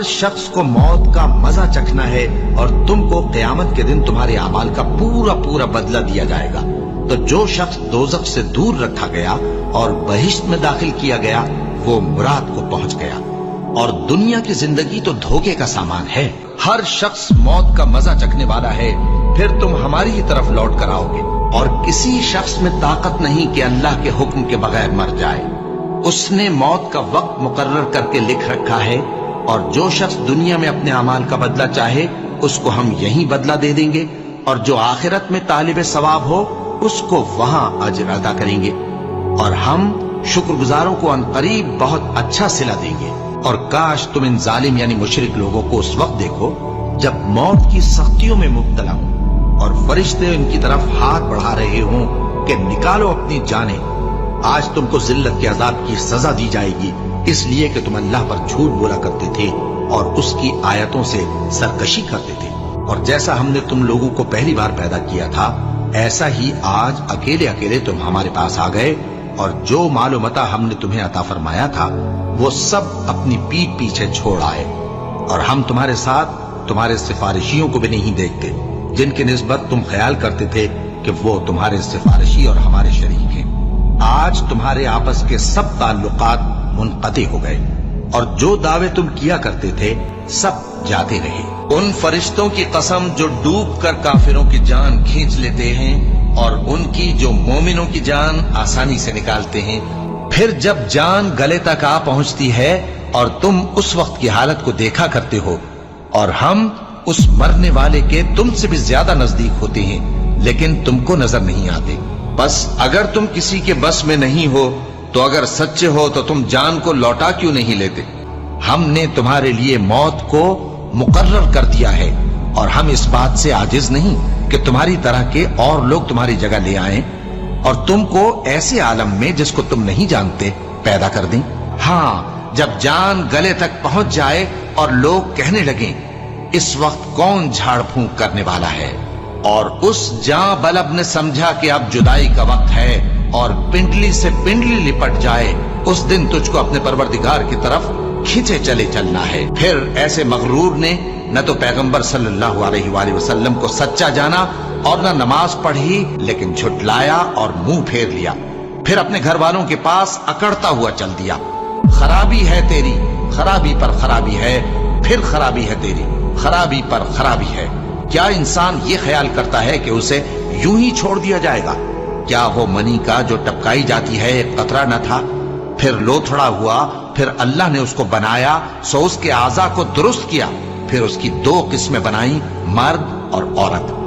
शख्स को मौत का मजा चखना है और तुमको क़यामत के दिन तुम्हारे अमाल का पूरा पूरा बदला दिया जाएगा। तो जो शख्स दोज़ख से दूर रखा गया और बहिश्त में दाखिल किया गया वो मुराद को पहुंच गया। और दुनिया की जिंदगी तो धोखे का सामान है। हर शख्स मौत का मजा चखने वाला है, फिर तुम हमारी ही तरफ लौट कर आओगे। और किसी शख्स में ताकत नहीं कि अल्लाह के हुक्म के बगैर मर जाए। उसने मौत का वक्त मुकर्रर करके लिख रखा है, और जो शख्स दुनिया में अपने अमाल का बदला चाहे उसको हम यहीं बदला दे देंगे, और जो आखिरत में तालिब सवाब हो उसको वहां अजर अदा करेंगे। और हम शुक्रगुजारों को अनकरीब बहुत अच्छा सिला देंगे। और काश तुम इन जालिम यानी मुशरिक लोगों को उस वक्त देखो जब मौत की सख्तियों में मुब्तला हो और फरिश्ते उनकी तरफ हाथ बढ़ा रहे हों कि निकालो अपनी जानें। आज तुमको जिल्लत के अजाब की सजा दी जाएगी, इसलिए कि तुम अल्लाह पर झूठ बोला करते थे और उसकी आयतों से सरकशी करते थे। और जैसा हमने तुम लोगों को पहली बार पैदा किया था, ऐसा ही आज अकेले अकेले तुम हमारे पास आ गए, और जो मालो मता हमने तुम्हें अता फरमाया था वो सब अपनी पीठ पीछे छोड़ आए। और हम तुम्हारे साथ तुम्हारे सिफारिशियों को भी नहीं देखते, जिनकी निस्बत तुम ख्याल करते थे कि वो तुम्हारे सिफारिशी और हमारे शरीक हैं। आज तुम्हारे आपस के सब ताल्लुकात मुनक़ती हो गए, और जो दावे तुम किया करते थे सब जाते रहे। उन फरिश्तों की कसम जो डूब कर काफिरों की जान खींच लेते हैं, और उनकी जो मोमिनों की जान आसानी से निकालते हैं। फिर जब जान गले तक आ पहुंचती है और तुम उस वक्त की हालत को देखा करते हो, और हम उस मरने वाले के तुमसे भी ज्यादा नजदीक होते हैं, लेकिन तुमको नजर नहीं आते। बस अगर तुम किसी के बस में नहीं हो तो अगर सच्चे हो तो तुम जान को लौटा क्यों नहीं लेते? हमने तुम्हारे लिए मौत को मुकर्रर कर दिया है, और हम इस बात से आजिज नहीं कि तुम्हारी तरह के और लोग तुम्हारी जगह ले आएं और तुमको ऐसे आलम में जिसको तुम नहीं जानते पैदा कर दें। हाँ, जब जान गले तक पहुंच जाए और लोग कहने लगे इस वक्त कौन झाड़ फूंक करने वाला है, और उस जां बलब ने समझा कि अब जुदाई का वक्त है और पिंडली से पिंडली लिपट जाए, उस दिन तुझको अपने परवरदिगार की तरफ खींचे चले चलना है। फिर ऐसे मगरूर ने न तो पैगंबर सल्लल्लाहु अलैहि वसल्लम को सच्चा जाना और न नमाज पढ़ी, लेकिन झुटलाया और मुंह फेर लिया। फिर अपने घर वालों के पास अकड़ता हुआ चल दिया। खराबी है तेरी, खराबी पर खराबी है, फिर खराबी है तेरी, खराबी पर खराबी है। क्या इंसान ये ख्याल करता है कि उसे यूं ही छोड़ दिया जाएगा? क्या वो मनी का जो टपकाई जाती है एक कतरा न था, फिर लोथड़ा हुआ, फिर अल्लाह ने उसको बनाया सो उसके आज़ा को दुरुस्त किया, फिर उसकी दो किस्में बनाई, मर्द और औरत।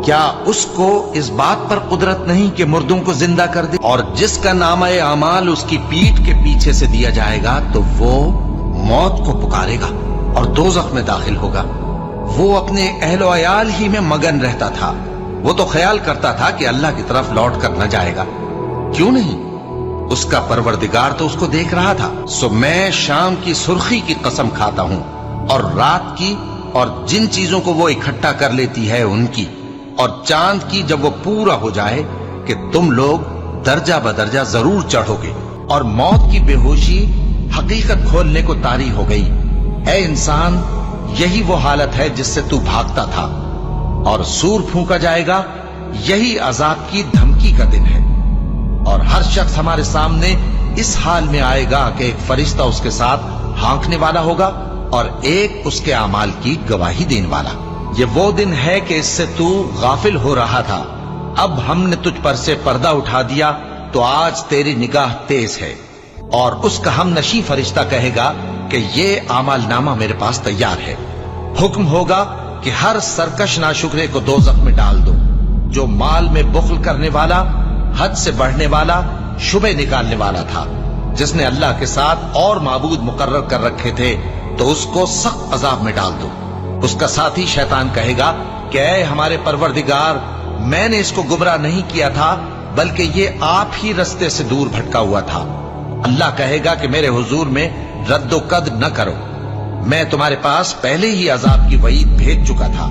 क्या उसको इस बात पर कुदरत नहीं कि मुर्दों को जिंदा कर दे? और जिसका नामा अमाल उसकी पीठ के पीछे से दिया जाएगा तो वो मौत को पुकारेगा और दोज़ख में दाखिल होगा। वो अपने अहलो अयाल ही में मगन रहता था। वो तो ख्याल करता था कि अल्लाह की तरफ लौट कर न जाएगा। क्यों नहीं? उसका परवरदिगार तो उसको देख रहा था। सो मैं शाम की सुर्खी की कसम खाता हूं, और रात की, और जिन चीजों को वो इकट्ठा कर लेती है उनकी, और चांद की जब वो पूरा हो जाए कि तुम लोग दर्जा बदर्जा जरूर चढ़ोगे। और मौत की बेहोशी हकीकत खोलने को तारी हो गई। ऐ इंसान, यही वो हालत है जिससे तू भागता था, और सूर फूंका जाएगा, यही अजाब की धमकी का दिन है। और हर शख्स हमारे सामने इस हाल में आएगा कि एक फरिश्ता उसके साथ हाँकने वाला होगा और एक उसके अमाल की गवाही देने वाला। ये वो दिन है कि इससे तू गाफिल हो रहा था, अब हमने तुझ पर से पर्दा उठा दिया, तो आज तेरी निगाह तेज है। और उसका हम नशी फरिश्ता कहेगा कि ये अमाल नामा मेरे पास तैयार है। हुक्म होगा कि हर सरकश नाशुक्रे को दोज़ख में डाल दो। जो माल में बुख्ल करने वाला, हद से बढ़ने वाला, शुबे निकालने वाला था, जिसने अल्लाह के साथ और माबूद मुकर्रर कर रखे थे, तो उसको सख्त अजाब में डाल दो। उसका साथी शैतान कहेगा कि ऐ हमारे परवरदिगार, मैंने इसको गुमराह नहीं किया था, बल्कि ये आप ही रस्ते से दूर भटका हुआ था। अल्लाह कहेगा कि मेरे हुजूर में रद्दो कद न करो, मैं तुम्हारे पास पहले ही अजाब की वईद भेज चुका था।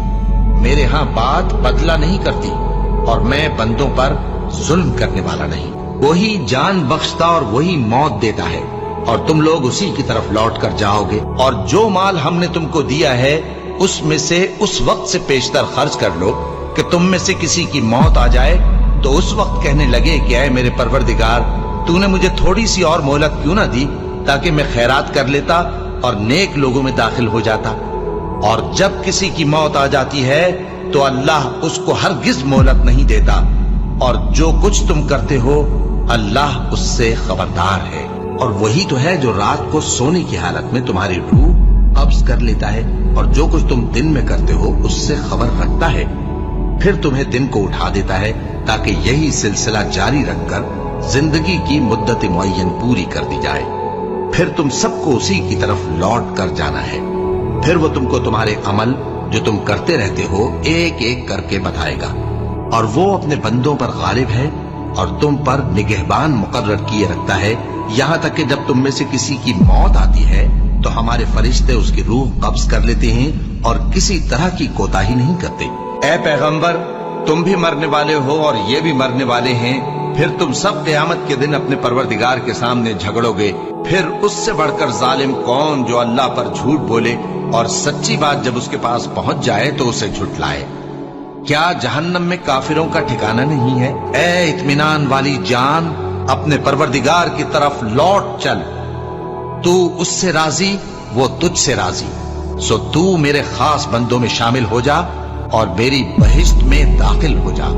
मेरे यहां बात बदला नहीं करती, और मैं बंदों पर जुल्म करने वाला नहीं। वही जान बख्शता और वही मौत देता है। اور تم لوگ اسی کی طرف لوٹ کر جاؤ گے. اور جو مال ہم نے تم کو دیا ہے اس میں سے اس وقت سے پیشتر خرچ کر لو کہ تم میں سے کسی کی موت آ جائے تو اس وقت کہنے لگے کہ اے میرے پروردگار تو نے مجھے تھوڑی سی اور مہلت کیوں نہ دی تاکہ میں خیرات کر لیتا اور نیک لوگوں میں داخل ہو جاتا. اور جب کسی کی موت آ جاتی ہے تو اللہ اس کو ہرگز مہلت نہیں دیتا، اور جو کچھ تم کرتے ہو اللہ اس سے خبردار ہے. اور وہی تو ہے جو رات کو سونے کی حالت میں تمہاری روح قبض کر لیتا ہے، اور جو کچھ تم دن میں کرتے ہو اس سے خبر رکھتا ہے، پھر تمہیں دن کو اٹھا دیتا ہے تاکہ یہی سلسلہ جاری رکھ کر زندگی کی مدت معین پوری کر دی جائے. پھر تم سب کو اسی کی طرف لوٹ کر جانا ہے. پھر وہ تم کو تمہارے عمل جو تم کرتے رہتے ہو ایک ایک کر کے بتائے گا. اور وہ اپنے بندوں پر غالب ہے اور تم پر نگہبان مقرر کیے رکھتا ہے، یہاں تک کہ جب تم میں سے کسی کی موت آتی ہے تو ہمارے فرشتے اس کی روح قبض کر لیتے ہیں اور کسی طرح کی کوتاہی نہیں کرتے. اے پیغمبر تم بھی مرنے والے ہو اور یہ بھی مرنے والے ہیں، پھر تم سب قیامت کے دن اپنے پروردگار کے سامنے جھگڑو گے. پھر اس سے بڑھ کر ظالم کون جو اللہ پر جھوٹ بولے اور سچی بات جب اس کے پاس پہنچ جائے تو اسے جھٹلائے. کیا جہنم میں کافروں کا ٹھکانہ نہیں ہے؟ اے اطمینان والی جان اپنے پروردگار کی طرف لوٹ چل، تو اس سے راضی وہ تجھ سے راضی. سو تو میرے خاص بندوں میں شامل ہو جا اور میری بہشت میں داخل ہو جا.